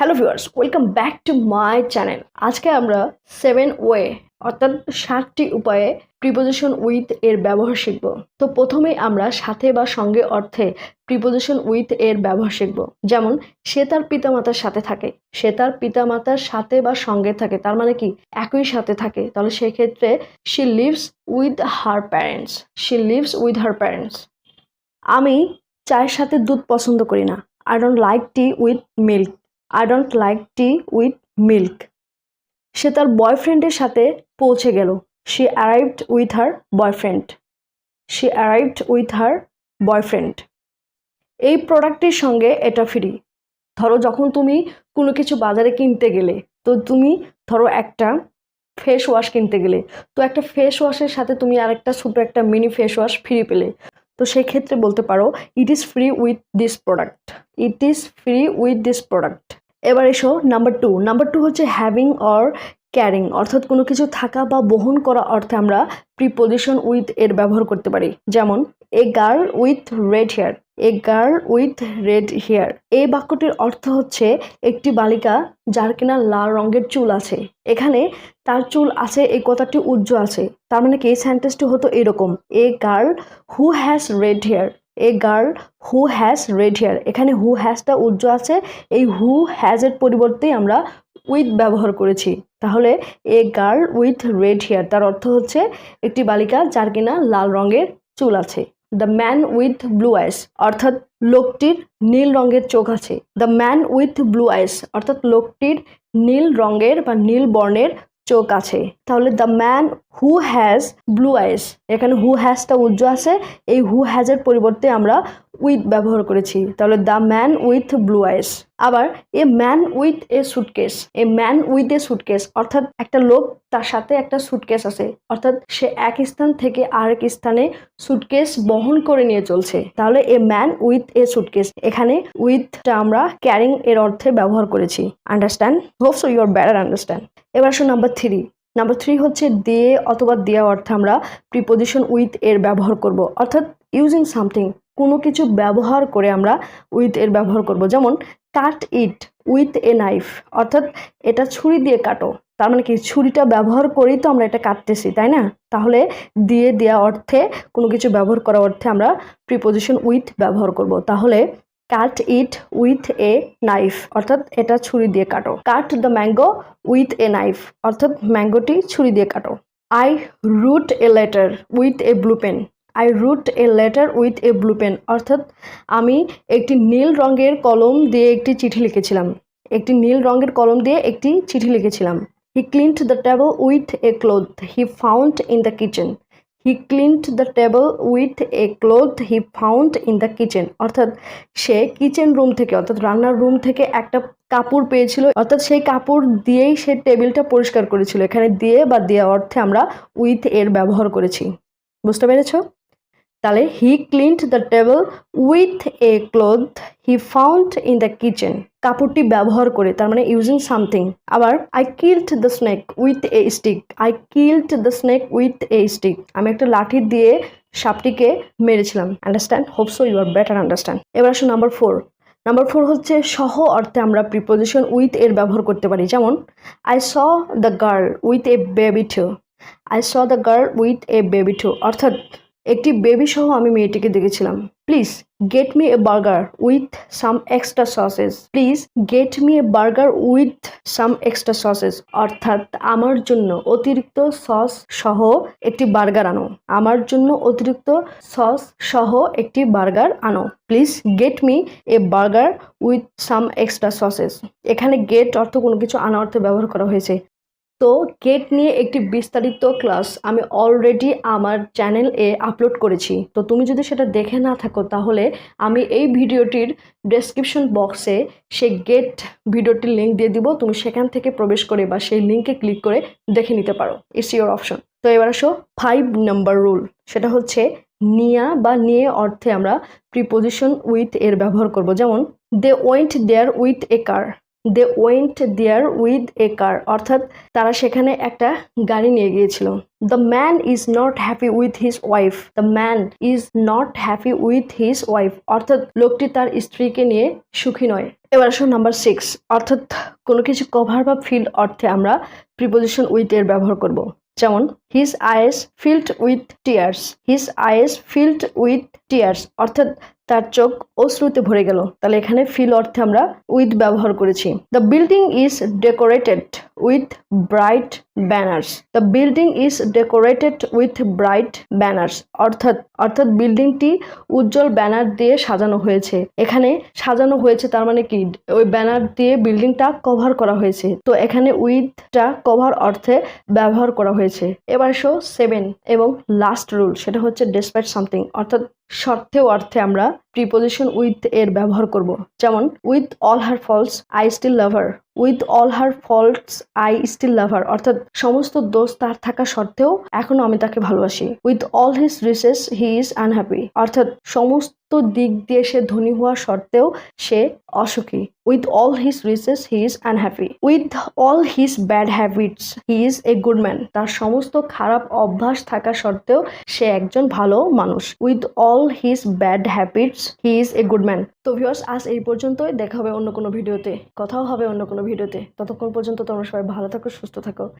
Hello viewers, welcome back to my channel. আজকে আমরা 7 way অর্থাৎ 7টি উপায়ে প্রিপোজিশন উইথ এর ব্যবহার শিখব। তো প্রথমেই আমরা সাথে বা সঙ্গে অর্থে প্রিপোজিশন উইথ এর ব্যবহার শিখব। যেমন সে তার পিতামাতার সাথে থাকে, সে তার পিতামাতার সাথে বা সঙ্গে থাকে, তার মানে কি একই সাথে থাকে। তাহলে সেক্ষেত্রে she lives with her parents, she lives with her parents. আমি চায়ের সাথে দুধ পছন্দ করি না, I don't like tea with milk, I don't like tea with milk. সে তার বয়ফ্রেন্ডের সাথে পৌঁছে গেল, she arrived with her boyfriend, she arrived with her boyfriend. এই প্রোডাক্টের সঙ্গে এটা ফ্রি। ধরো যখন তুমি কোনো কিছু বাজারে কিনতে গেলে, তো তুমি ধরো একটা ফেস ওয়াশ কিনতে গেলে, তো একটা ফেস ওয়াশের সাথে তুমি আরেকটা ছোটো একটা মিনি ফেস ওয়াশ ফ্রি পেলে, তো সেই ক্ষেত্রে বলতে পারো it is free with this product, it is free with this product. এবার এসো নাম্বার টু হচ্ছে হ্যাভিং অর ক্যারিং, অর্থাৎ কোনো কিছু থাকা বা বহন করা অর্থে আমরা প্রিপোজিশন উইথ এর ব্যবহার করতে পারি। যেমন a girl with red hair, a girl with red hair. এই বাক্যটির অর্থ হচ্ছে একটি বালিকা যার কিনা লাল রঙের চুল আছে। এখানে তার চুল আছে এই কথাটি উজ্জ্ব আছে, তার মানে কি এই সেন্টেন্সটি হতো এরকম, a girl who has red hair, a girl who has red hair. এখানে হু হ্যাজটা উজ্জ্ব আছে, এই হু হ্যাজ এর পরিবর্তে আমরা উইথ ব্যবহার করেছি। তাহলে a girl with red hair তার অর্থ হচ্ছে একটি বালিকা যার কিনা লাল রঙের চুল আছে। দ্য ম্যান উইথ ব্লু আইস, অর্থাৎ লোকটির নীল রঙের চোখ আছে। দ্য ম্যান উইথ ব্লু আইস অর্থাৎ লোকটির নীল রঙের বা নীল বর্ণের চোখ আছে। তাহলে the man who has blue eyes, এখানে হু হ্যাজটা উজ্জ্ব আছে, এই হু হ্যাজের পরিবর্তে আমরা উইথ ব্যবহার করেছি। তাহলে দ্য ম্যান উইথ ব্লু আইস। আবার এ man with a suitcase, A man with a suitcase অর্থাৎ একটা লোক তার সাথে একটা সুটকেস আছে, অর্থাৎ সে এক স্থান থেকে আরেক স্থানে সুটকেস বহন করে নিয়ে চলছে। তাহলে a man with a suitcase, এখানে উইথটা আমরা ক্যারিং এর অর্থে ব্যবহার করেছি। Understand? Hope so you are better understand. এবার আসো নাম্বার থ্রি হচ্ছে দিয়ে অথবা দেওয়া অর্থে আমরা প্রিপোজিশন উইথ এর ব্যবহার করব, অর্থাৎ ইউজিং সামথিং, কোনো কিছু ব্যবহার করে আমরা উইথ এর ব্যবহার করব। যেমন কাট ইট উইথ এ নাইফ, অর্থাৎ এটা ছুরি দিয়ে কাটো, তার মানে কি ছুরিটা ব্যবহার করেই তো আমরা এটা কাটতেছি, তাই না? তাহলে দিয়ে দেওয়া অর্থে কোনো কিছু ব্যবহার করা অর্থে আমরা প্রিপোজিশন উইথ ব্যবহার করব। তাহলে কাট ইট উইথ এ নাইফ অর্থাৎ এটা ছুরি দিয়ে কাটো। Cut the mango with a knife অর্থাৎ ম্যাঙ্গোটি ছুরি দিয়ে কাটো। I wrote a letter with a blue pen, I wrote a letter with a blue pen অর্থাৎ আমি একটি নীল রঙের কলম দিয়ে একটি চিঠি লিখেছিলাম, একটি নীল রঙের কলম দিয়ে একটি চিঠি লিখেছিলাম। He cleaned the table with a cloth he found in the kitchen, he cleaned the table with a cloth he found in the kitchen অর্থাৎ সে কিচেন রুম থেকে অর্থাৎ রান্নার রুম থেকে একটা কাপড় পেয়েছিল, অর্থাৎ সেই কাপড় দিয়েই সে টেবিলটা পরিষ্কার করেছিল। এখানে দিয়ে বা দেওয়া অর্থে আমরা উইথ এর ব্যবহার করেছি। বুঝতে পেরেছ? তাহলে he cleaned the table with a cloth he found in the kitchen, কাপড়টি ব্যবহার করে, তার মানে ইউজিং সামথিং। আবার I killed the snake with a stick, I killed the snake with a stick, আমি একটা লাঠি দিয়ে সাপটিকে মেরেছিলাম। Understand? Hope so you are better understand. এবার আসো নাম্বার ফোর হচ্ছে সহ অর্থে আমরা প্রিপোজিশন উইথ এর ব্যবহার করতে পারি। যেমন I saw the girl with a baby too, I saw the girl with a baby too অর্থাৎ একটি বেবি সহ আমি মেয়েটিকে দেখেছিলাম। Please get me a burger with some extra sauces, please get me a burger with some extra sauces অর্থাৎ আমার জন্য অতিরিক্ত সস সহ একটি বার্গার আনো, আমার জন্য অতিরিক্ত সস সহ একটি বার্গার আনো। Please get me a burger with some extra sausages. এখানে গেট অর্থ কোনো কিছু আনা অর্থে ব্যবহার করা হয়েছে। তো গেট নিয়ে একটি বিস্তারিত ক্লাস আমি অলরেডি আমার চ্যানেলে আপলোড করেছি, তো তুমি যদি সেটা দেখে না থাকো তাহলে আমি এই ভিডিওটির ডেসক্রিপশন বক্সে সেই গেট ভিডিওটির লিঙ্ক দিয়ে দিব, তুমি সেখান থেকে প্রবেশ করে বা সেই লিঙ্কে ক্লিক করে দেখে নিতে পারো। It's your option. তো এবার আসো 5 নম্বর রুল, সেটা হচ্ছে নিয়া বা নিয়ে অর্থে আমরা প্রিপোজিশন উইথ এর ব্যবহার করব। যেমন they went there with a car, they went there with a car, অর্থাৎ তারা সেখানে একটা গাড়ি নিয়ে গিয়েছিল। The man is not happy with his wife, the man is not happy with his wife, অর্থাৎ লোকটি তার স্ত্রীকে নিয়ে সুখী নয়। এবার আসো নাম্বার 6, অর্থাৎ কোনো কিছু কভার বা ফিল অর্থে আমরা প্রিপোজিশন উইথ এর ব্যবহার করব। যেমন his eyes filled with tears, his eyes filled with tears, অর্থাৎ তার চোখ অশ্রুতে ভরে গেল। তাহলে এখানে ফিল অর্থে আমরা উইথ ব্যবহার করেছি। The building is decorated with bright banners, the building is decorated with bright banners, অর্থাৎ বিল্ডিংটি উজ্জ্বল ব্যানার দিয়ে সাজানো হয়েছে। এখানে সাজানো হয়েছে তার মানে কি, ওই ব্যানার দিয়ে বিল্ডিংটা কভার করা হয়েছে। তো এখানে উইথটা কভার অর্থে ব্যবহার করা হয়েছে। এবার 7 এবং লাস্ট রুল, সেটা হচ্ছে ডেসপাইট সামথিং, অর্থাৎ সত্ত্বেও অর্থে আমরা প্রিপোজিশন উইথ এর ব্যবহার করব। যেমন with all her faults I still love her, with all her faults I still love her, অর্থাৎ সমস্ত দোষ তার থাকা সত্ত্বেও এখনো আমি তাকে ভালোবাসি। With all his riches he is unhappy, অর্থাৎ সমস্ত দিক দিয়ে সে ধনী হওয়া সত্ত্বেও সে অসুখী। With all his riches he is unhappy, with all his bad habits he is a good man, তার সমস্ত খারাপ অভ্যাস থাকা সত্ত্বেও সে একজন ভালো মানুষ। With all his bad habits he is a good man. তো ভিউয়ার্স, আজ এই পর্যন্তই, দেখা হবে অন্য কোনো ভিডিওতে, কথাও হবে অন্য কোনো ভিডিওতে। ততক্ষণ পর্যন্ত তোমরা সবাই ভালো থাকো, সুস্থ থাকো।